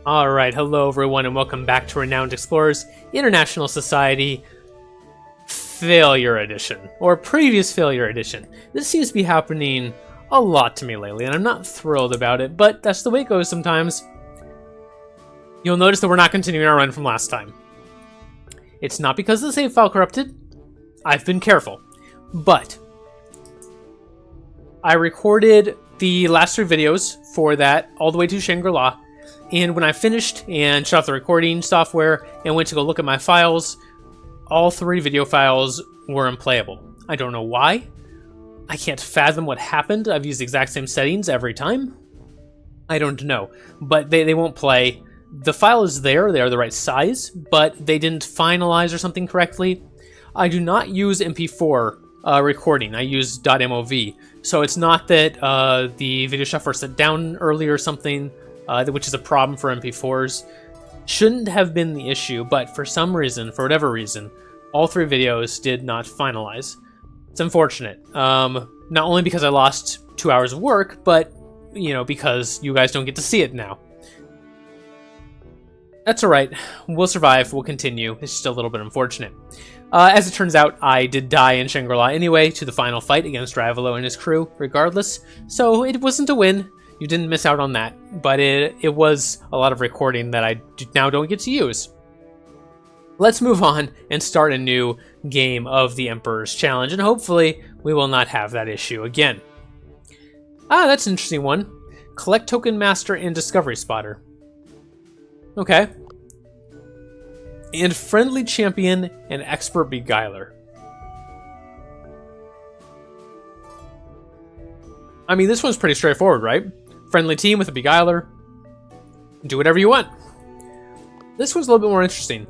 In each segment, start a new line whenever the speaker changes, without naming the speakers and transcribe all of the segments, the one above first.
Alright, hello everyone and welcome back to Renowned Explorers International Society Failure Edition, or Previous Failure Edition. This seems to be happening a lot to me lately, and I'm not thrilled about it, but that's the way it goes sometimes. You'll notice that we're not continuing our run from last time. It's not because the save file corrupted. I've been careful. But I recorded the last 3 videos for that all the way to Shangri-La. And when I finished and shut off the recording software and went to go look at my files, all 3 video files were unplayable. I don't know why. I can't fathom what happened. I've used the exact same settings every time. I don't know. But they won't play. The file is there. They are the right size, but they didn't finalize or something correctly. I do not use MP4 recording. I use .mov. So it's not that the video shuffler set down early or something. Which is a problem for MP4s. Shouldn't have been the issue, but for some reason, for whatever reason, all 3 videos did not finalize. It's unfortunate. Not only because I lost 2 hours of work, but, because you guys don't get to see it now. That's alright. We'll survive. We'll continue. It's just a little bit unfortunate. As it turns out, I did die in Shangri-La anyway, to the final fight against Ravelo and his crew, regardless. So it wasn't a win. You didn't miss out on that, but it was a lot of recording that I now don't get to use. Let's move on and start a new game of the Emperor's Challenge, and hopefully we will not have that issue again. That's an interesting one. Collect Token Master and Discovery Spotter. Okay. And Friendly Champion and Expert Beguiler. I mean, this one's pretty straightforward, right? Friendly team with a beguiler. Do whatever you want. This one's a little bit more interesting.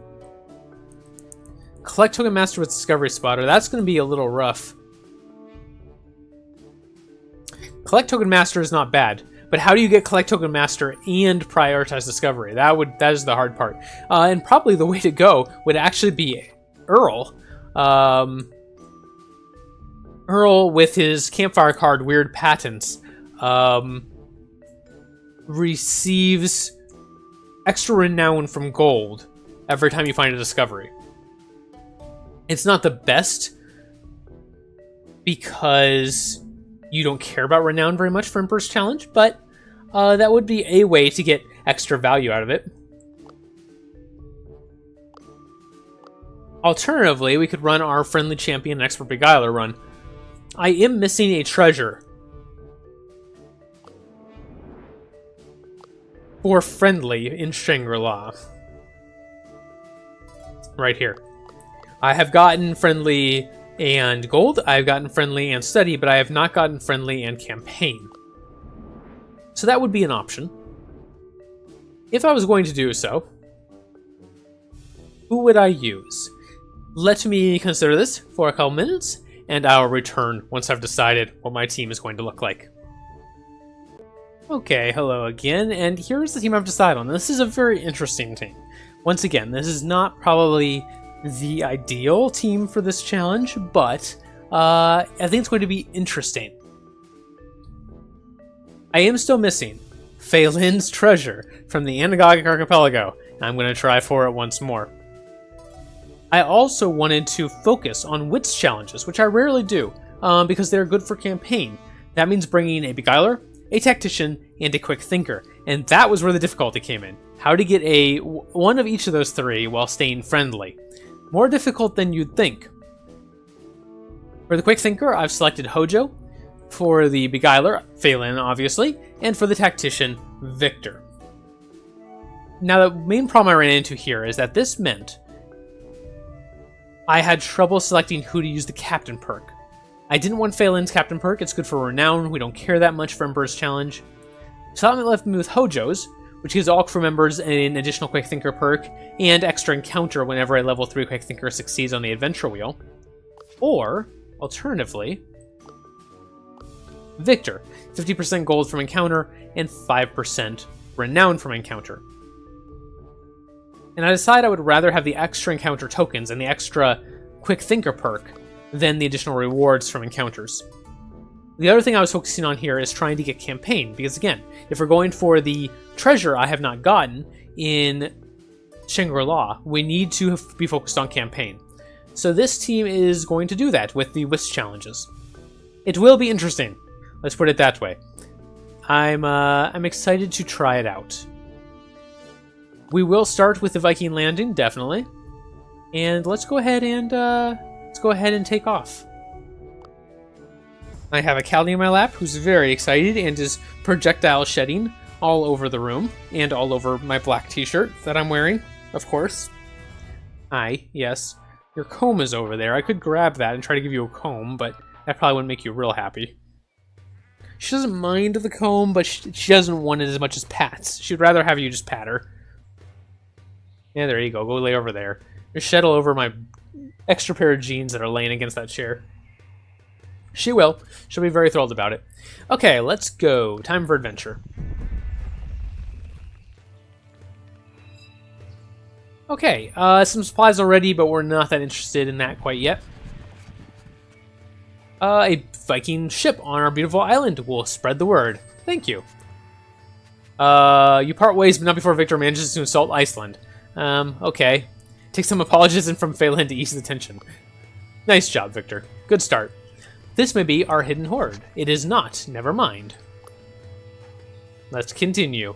Collect Token Master with Discovery Spotter. That's going to be a little rough. Collect Token Master is not bad, but how do you get Collect Token Master and prioritize Discovery? That is the hard part. And probably the way to go would actually be Earl. Earl with his campfire card Weird Patents. Receives extra renown from gold every time you find a discovery. It's not the best because you don't care about renown very much for Emperor's Challenge, but that would be a way to get extra value out of it. Alternatively, we could run our Friendly Champion and Expert Beguiler run. I am missing a treasure for Friendly in Shangri-La. Right here. I have gotten Friendly and Gold, I've gotten Friendly and Study, but I have not gotten Friendly and Campaign. So that would be an option. If I was going to do so, who would I use? Let me consider this for a couple minutes, and I'll return once I've decided what my team is going to look like. Okay, hello again, and here's the team I've decided on. This is a very interesting team. Once again, this is not probably the ideal team for this challenge, but I think it's going to be interesting. I am still missing Phelan's treasure from the Anagogic Archipelago, and I'm going to try for it once more. I also wanted to focus on wits challenges, which I rarely do, because they're good for campaign. That means bringing a beguiler, a tactician, and a quick thinker, and that was where the difficulty came in. How to get one of each of those 3 while staying friendly. More difficult than you'd think. For the quick thinker, I've selected Hojo. For the beguiler, Phelan, obviously, and for the tactician, Victor. Now, the main problem I ran into here is that this meant I had trouble selecting who to use the Captain perk. I didn't want Phelan's Captain perk. It's good for renown. We don't care that much for Emperor's Challenge. So that left me with Hojo's, which gives all crew members an additional Quick Thinker perk and extra encounter whenever a level 3 Quick Thinker succeeds on the adventure wheel. Or, alternatively, Victor, 50% gold from encounter and 5% renown from encounter. And I decided I would rather have the extra encounter tokens and the extra Quick Thinker perk than the additional rewards from encounters. The other thing I was focusing on here is trying to get campaign, because again, if we're going for the treasure I have not gotten in Shangri-La, we need to be focused on campaign. So this team is going to do that with the Wisp challenges. It will be interesting. Let's put it that way. I'm excited to try it out. We will start with the Viking landing, definitely. And let's go ahead and take off. I have a Callie in my lap who's very excited and is projectile shedding all over the room and all over my black t-shirt that I'm wearing, of course. Yes. Your comb is over there. I could grab that and try to give you a comb, but that probably wouldn't make you real happy. She doesn't mind the comb, but she doesn't want it as much as pats. She'd rather have you just pat her. Yeah, there you go. Go lay over there. Just shed all over my extra pair of jeans that are laying against that chair. She will. She'll be very thrilled about it. Okay, let's go. Time for adventure. Okay, some supplies already, but we're not that interested in that quite yet. A Viking ship on our beautiful island will spread the word. Thank you. You part ways, but not before Victor manages to assault Iceland. Okay. Take some apologism from Phelan to ease the tension. Nice job, Victor. Good start. This may be our hidden hoard. It is not. Never mind. Let's continue.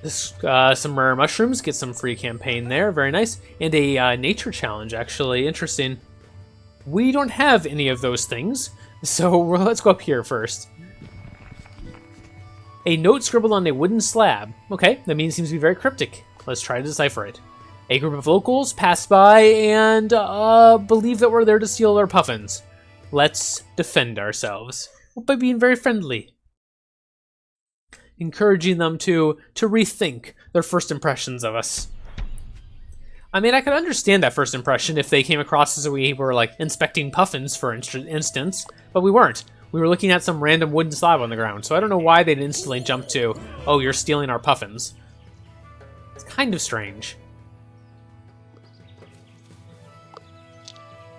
Some rare mushrooms. Get some free campaign there. Very nice. And a nature challenge, actually. Interesting. We don't have any of those things, so let's go up here first. A note scribbled on a wooden slab. Okay, that means it seems to be very cryptic. Let's try to decipher it. A group of locals passed by and believe that we're there to steal their puffins. Let's defend ourselves by being very friendly. Encouraging them to rethink their first impressions of us. I mean, I could understand that first impression if they came across as we were, like, inspecting puffins, for instance, but we weren't. We were looking at some random wooden slab on the ground, so I don't know why they'd instantly jump to, oh, you're stealing our puffins. It's kind of strange.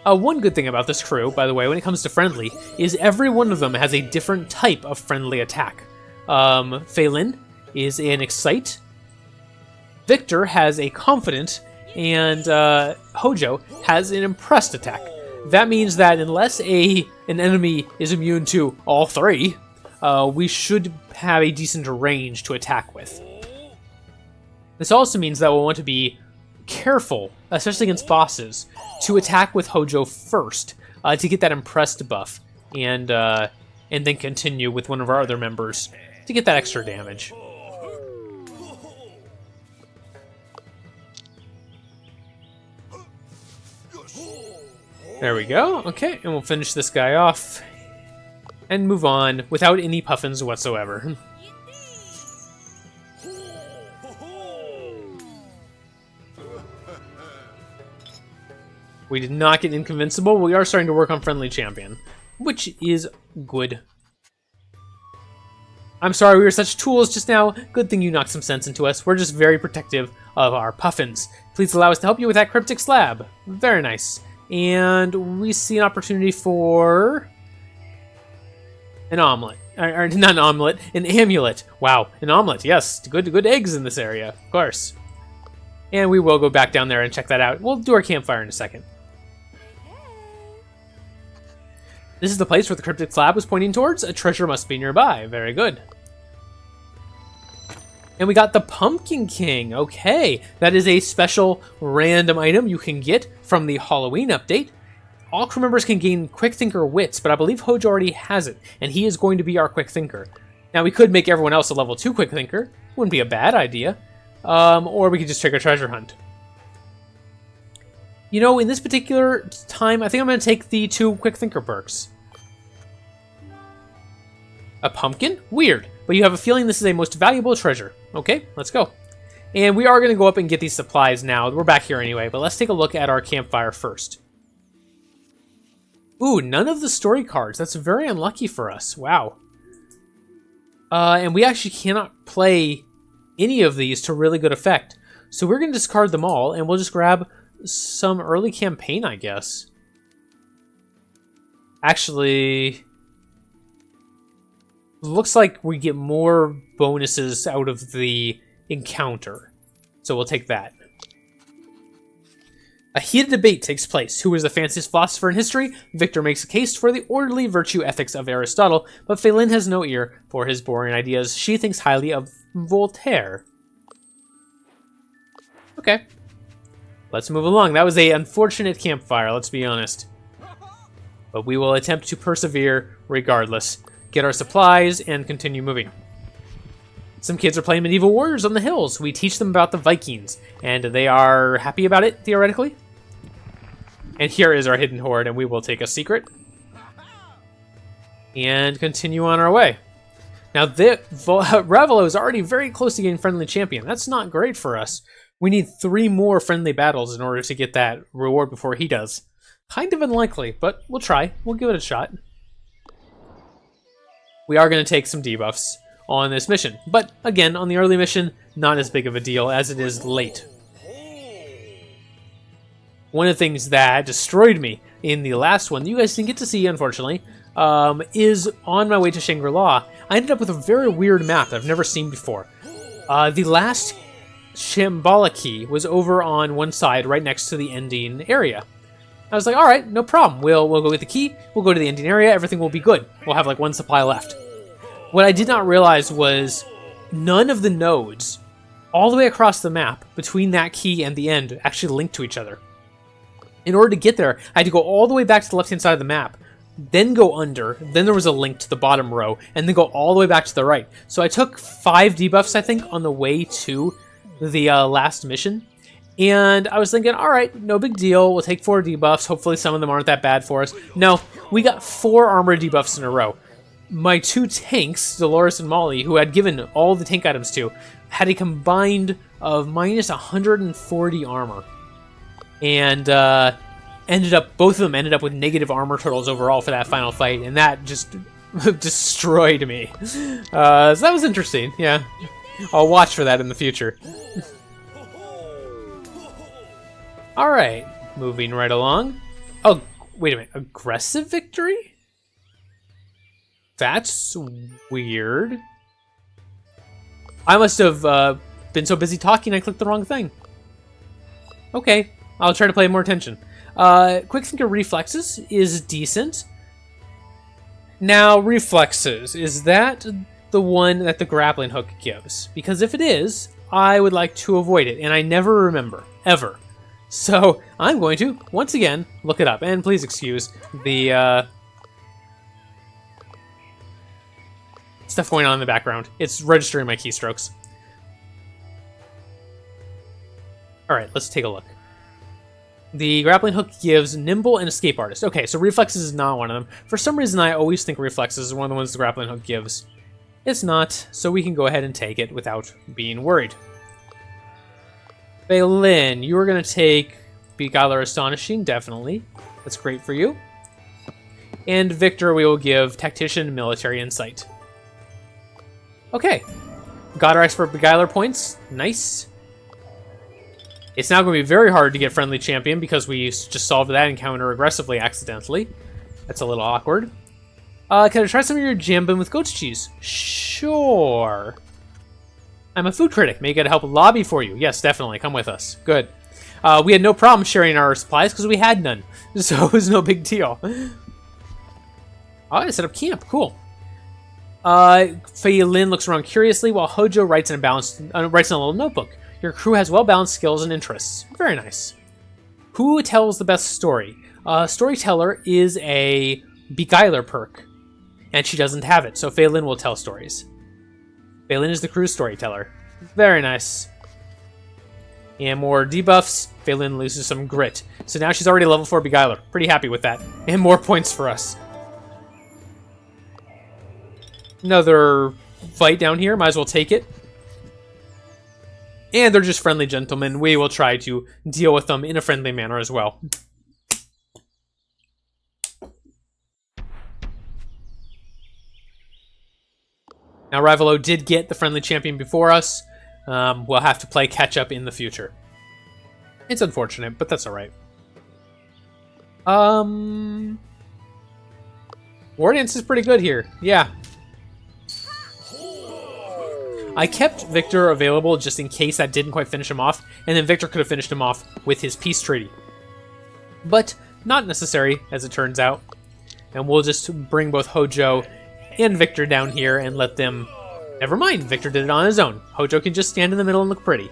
One good thing about this crew, by the way, when it comes to friendly, is every one of them has a different type of friendly attack. Phelan is an excite. Victor has a confident, and Hojo has an impressed attack. That means that unless an enemy is immune to all three, we should have a decent range to attack with. This also means that we'll want to be careful, especially against bosses, to attack with Hojo first to get that impressed buff, and then continue with one of our other members to get that extra damage. There we go. Okay, and we'll finish this guy off and move on without any puffins whatsoever. We did not get inconvincible. We are starting to work on friendly champion, which is good. I'm sorry we were such tools just now. Good thing you knocked some sense into us. We're just very protective of our puffins. Please allow us to help you with that cryptic slab. Very nice. And we see an opportunity for an omelet. Or not an omelet, an amulet. Wow, an omelet, yes. Good eggs in this area, of course. And we will go back down there and check that out. We'll do our campfire in a second. This is the place where the cryptic slab was pointing towards. A treasure must be nearby. Very good. And we got the Pumpkin King. Okay, that is a special random item you can get from the Halloween update. All crew members can gain Quick Thinker Wits, but I believe Hojo already has it, and he is going to be our Quick Thinker. Now, we could make everyone else a level 2 Quick Thinker. Wouldn't be a bad idea. Or we could just take a treasure hunt. You know, in this particular time, I think I'm going to take the 2 Quick Thinker perks. A pumpkin? Weird, but you have a feeling this is a most valuable treasure. Okay, let's go. And we are going to go up and get these supplies now. We're back here anyway, but let's take a look at our campfire first. Ooh, none of the story cards. That's very unlucky for us. Wow. And we actually cannot play any of these to really good effect. So we're going to discard them all, and we'll just grab some early campaign, I guess. Actually, Looks like we get more bonuses out of the encounter. So we'll take that. A heated debate takes place. Who is the fanciest philosopher in history? Victor makes a case for the orderly virtue ethics of Aristotle, but Phelan has no ear for his boring ideas. She thinks highly of Voltaire. Okay. Let's move along. That was an unfortunate campfire, let's be honest. But we will attempt to persevere regardless. Get our supplies and continue moving. Some kids are playing medieval warriors on the hills. We teach them about the Vikings, and they are happy about it, theoretically. And here is our hidden hoard, and we will take a secret. And continue on our way. Now, Ravelo is already very close to getting friendly champion. That's not great for us. We need 3 more friendly battles in order to get that reward before he does. Kind of unlikely, but we'll try. We'll give it a shot. We are going to take some debuffs on this mission. But, again, on the early mission, not as big of a deal as it is late. One of the things that destroyed me in the last one, you guys didn't get to see, unfortunately, is on my way to Shangri-La, I ended up with a very weird map that I've never seen before. The last Shambhala key was over on one side, right next to the ending area. I was like, alright, no problem. We'll go get the key, we'll go to the ending area, everything will be good. We'll have like 1 supply left. What I did not realize was none of the nodes all the way across the map between that key and the end actually linked to each other. In order to get there, I had to go all the way back to the left-hand side of the map, then go under, then there was a link to the bottom row, and then go all the way back to the right. So I took 5 debuffs, I think, on the way to the last mission. And I was thinking, alright, no big deal, we'll take 4 debuffs, hopefully some of them aren't that bad for us. No, we got 4 armor debuffs in a row. My 2 tanks, Dolores and Molly, who I'd given all the tank items to, had a combined of minus 140 armor. And both of them ended up with negative armor totals overall for that final fight, and that just destroyed me. So that was interesting, yeah. I'll watch for that in the future. Alright, moving right along. Oh, wait a minute, aggressive victory? That's weird. I must have been so busy talking I clicked the wrong thing. Okay, I'll try to pay more attention. Quick Thinker Reflexes is decent. Now, Reflexes, is that the one that the grappling hook gives? Because if it is, I would like to avoid it, and I never remember, ever. So, I'm going to, once again, look it up. And please excuse the stuff going on in the background. It's registering my keystrokes. Alright, let's take a look. The grappling hook gives Nimble and Escape Artist. Okay, so Reflexes is not one of them. For some reason, I always think Reflexes is one of the ones the grappling hook gives. It's not, so we can go ahead and take it without being worried. Baylin, you are going to take Beguiler Astonishing, definitely. That's great for you. And Victor, we will give Tactician Military Insight. Okay. Got our expert Beguiler points. Nice. It's now going to be very hard to get friendly champion because we just solved that encounter aggressively accidentally. That's a little awkward. Can I try some of your jambon with goat's cheese? Sure. I'm a food critic. May I get a help lobby for you? Yes, definitely. Come with us. Good. We had no problem sharing our supplies because we had none. So it was no big deal. Oh, I set up camp. Cool. Fei Lin looks around curiously while Hojo writes in a little notebook. Your crew has well-balanced skills and interests. Very nice. Who tells the best story? Storyteller is a Beguiler perk, and she doesn't have it, so Fei Lin will tell stories. Fei Lin is the crew's storyteller. Very nice. And more debuffs. Fei Lin loses some grit. So now she's already level 4 Beguiler. Pretty happy with that. And more points for us. Another fight down here. Might as well take it. And they're just friendly gentlemen. We will try to deal with them in a friendly manner as well. Now, Ravelo did get the friendly champion before us. We'll have to play catch-up in the future. It's unfortunate, but that's alright. War Dance is pretty good here. Yeah. I kept Victor available just in case that didn't quite finish him off, and then Victor could have finished him off with his peace treaty. But not necessary, as it turns out. And we'll just bring both Hojo and Victor down here and let them... Never mind, Victor did it on his own. Hojo can just stand in the middle and look pretty.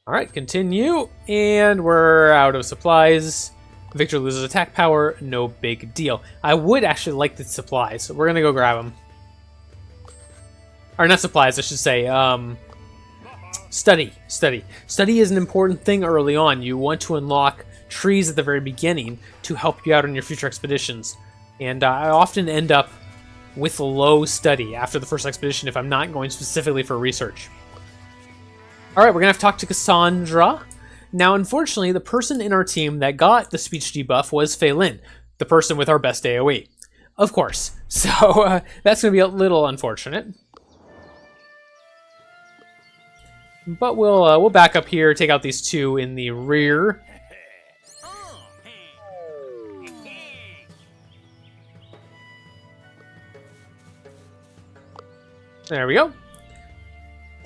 Alright, continue. And we're out of supplies. Victor loses attack power, no big deal. I would actually like the supplies, so we're gonna go grab them. Or not supplies, I should say. Study. Study is an important thing early on. You want to unlock trees at the very beginning to help you out on your future expeditions. And I often end up with low study after the first expedition if I'm not going specifically for research. Alright, we're gonna have to talk to Cassandra. Now, unfortunately, the person in our team that got the speech debuff was Fei Lin, the person with our best AoE. Of course. So, that's going to be a little unfortunate. But we'll back up here, take out these two in the rear. There we go.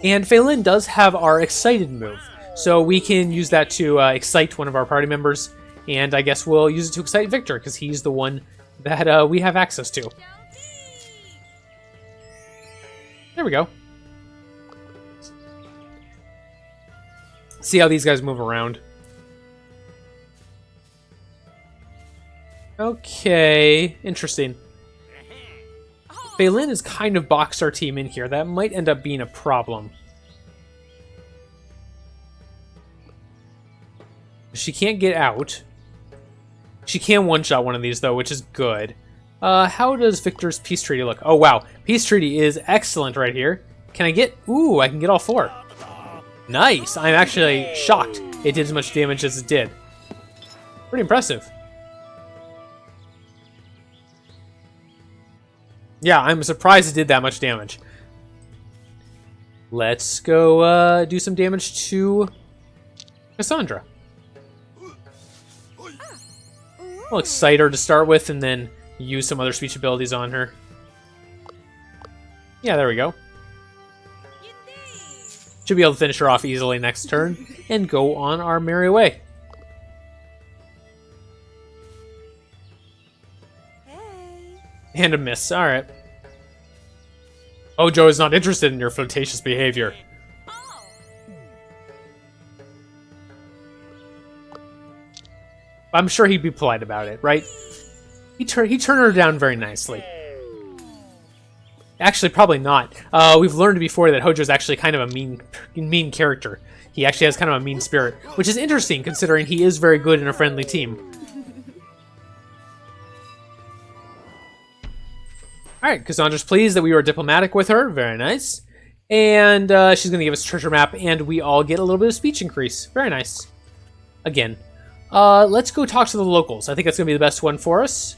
And Fei Lin does have our excited move. So we can use that to excite one of our party members, and I guess we'll use it to excite Victor, because he's the one that we have access to. There we go. See how these guys move around. Okay, interesting. Fei Lin has kind of boxed our team in here. That might end up being a problem. She can't get out. She can one-shot one of these, though, which is good. How does Victor's peace treaty look? Oh, wow. Peace treaty is excellent right here. Can I get... Ooh, I can get all four. Nice. I'm actually shocked it did as much damage as it did. Pretty impressive. Yeah, I'm surprised it did that much damage. Let's go do some damage to Cassandra. I'll excite her to start with, and then use some other speech abilities on her. Yeah, there we go. Should be able to finish her off easily next turn, and go on our merry way. Hey. And a miss, alright. Hojo is not interested in your flirtatious behavior. I'm sure he'd be polite about it, right? He turned her down very nicely. Actually, probably not. We've learned before that Hojo's actually kind of a mean character. He actually has kind of a mean spirit, which is interesting considering he is very good in a friendly team. Alright, Cassandra's pleased that we were diplomatic with her. Very nice. And she's going to give us a treasure map, and we all get a little bit of speech increase. Very nice. Again. Let's go talk to the locals. I think that's going to be the best one for us.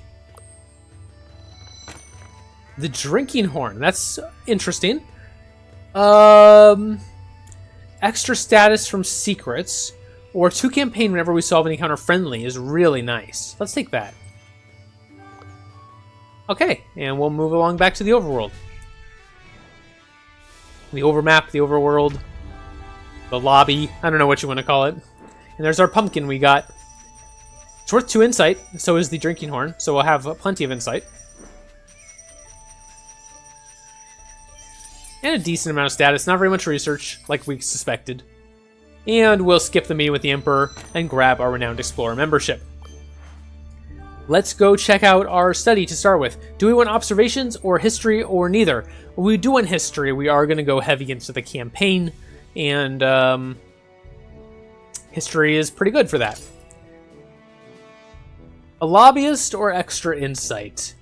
The drinking horn. That's interesting. Extra status from secrets. Or 2 campaign whenever we solve an encounter friendly is really nice. Let's take that. Okay, and we'll move along back to the overworld. The overmap, the overworld, the lobby. I don't know what you want to call it. And there's our pumpkin we got. It's worth 2 insight, so is the drinking horn, so we'll have plenty of insight. And a decent amount of status, not very much research, like we suspected. And we'll skip the meeting with the Emperor and grab our Renowned Explorer membership. Let's go check out our study to start with. Do we want observations or history or neither? We do want history. We are going to go heavy into the campaign, and history is pretty good for that. A lobbyist or extra insight?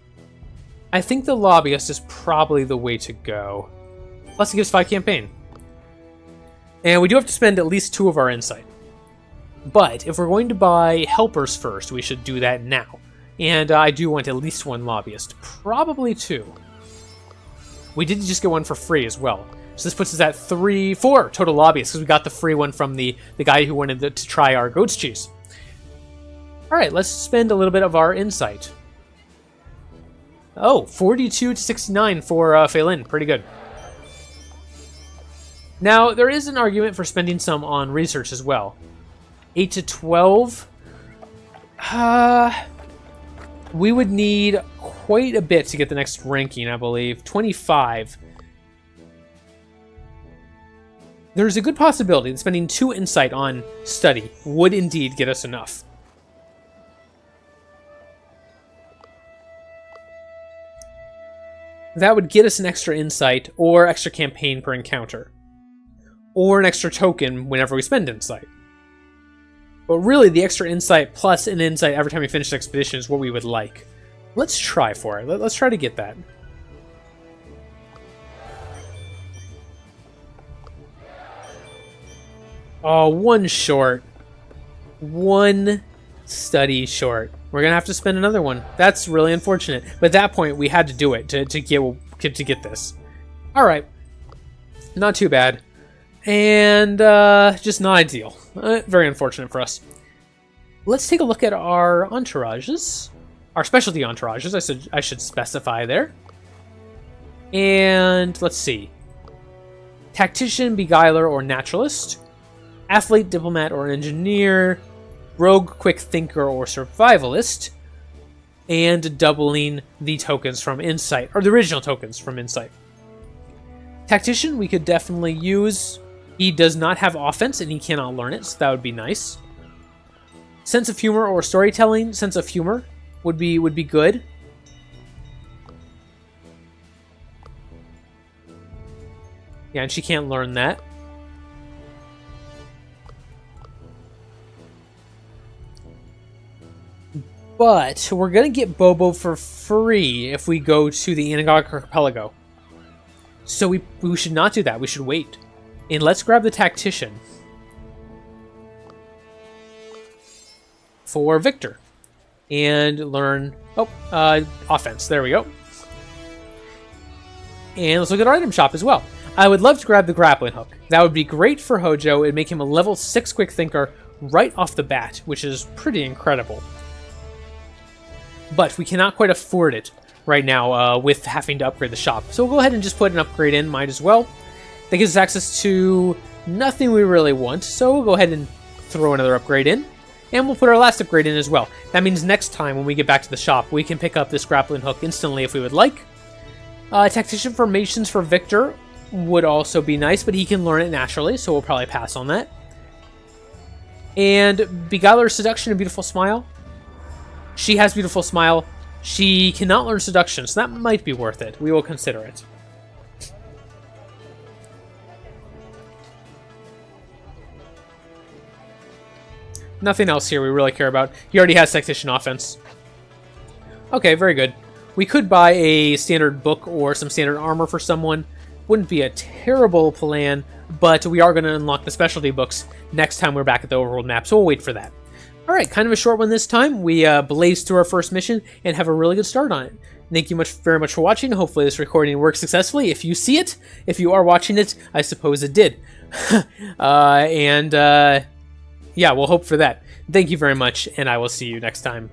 I think the lobbyist is probably the way to go. Plus it gives 5 campaign. And we do have to spend at least 2 of our insight. But if we're going to buy helpers first, we should do that now. And I do want at least 1 lobbyist. Probably 2. We did just get 1 for free as well. So this puts us at 4 total lobbyists, because we got the free one from the guy who wanted to try our goat's cheese. Alright, let's spend a little bit of our insight. Oh, 42 to 69 for Phelan. Pretty good. Now, there is an argument for spending some on research as well. 8 to 12. We would need quite a bit to get the next ranking, I believe. 25. There's a good possibility that spending 2 insight on study would indeed get us enough. That would get us an extra insight or extra campaign per encounter. Or an extra token whenever we spend insight. But really, the extra insight plus an insight every time we finish an expedition is what we would like. Let's try for it. Let's try to get that. Oh, 1 short. 1 study short. We're gonna have to spend another one. That's really unfortunate. But at that point, we had to do it to get this. All right, not too bad, and just not ideal. Very unfortunate for us. Let's take a look at our entourages, our specialty entourages. I should specify there. And let's see: tactician, beguiler, or naturalist. Athlete, diplomat, or engineer, rogue, quick thinker, or survivalist, and doubling the tokens from insight, or the original tokens from insight. Tactician, we could definitely use. He does not have offense, and he cannot learn it, so that would be nice. Sense of humor or storytelling, sense of humor would be good. Yeah, and she can't learn that. But we're going to get Bobo for free if we go to the Anagogic Archipelago. So we should not do that. We should wait. And let's grab the Tactician for Victor. And learn... Oh, offense. There we go. And let's look at our item shop as well. I would love to grab the grappling hook. That would be great for Hojo. It'd make him a level 6 quick thinker right off the bat, which is pretty incredible. But we cannot quite afford it right now with having to upgrade the shop. So we'll go ahead and just put an upgrade in, might as well. That gives us access to nothing we really want, so we'll go ahead and throw another upgrade in. And we'll put our last upgrade in as well. That means next time when we get back to the shop, we can pick up this grappling hook instantly if we would like. Tactician formations for Victor would also be nice, but he can learn it naturally, so we'll probably pass on that. And Beguiler, Seduction, and Beautiful Smile. She has Beautiful Smile. She cannot learn Seduction, so that might be worth it. We will consider it. Nothing else here we really care about. He already has Tactician Offense. Okay, very good. We could buy a standard book or some standard armor for someone. Wouldn't be a terrible plan, but we are going to unlock the specialty books next time we're back at the overworld map, so we'll wait for that. Alright, kind of a short one this time. We blazed through our first mission and have a really good start on it. Thank you very much for watching. Hopefully this recording works successfully. If you see it, if you are watching it, I suppose it did. Yeah, we'll hope for that. Thank you very much, and I will see you next time.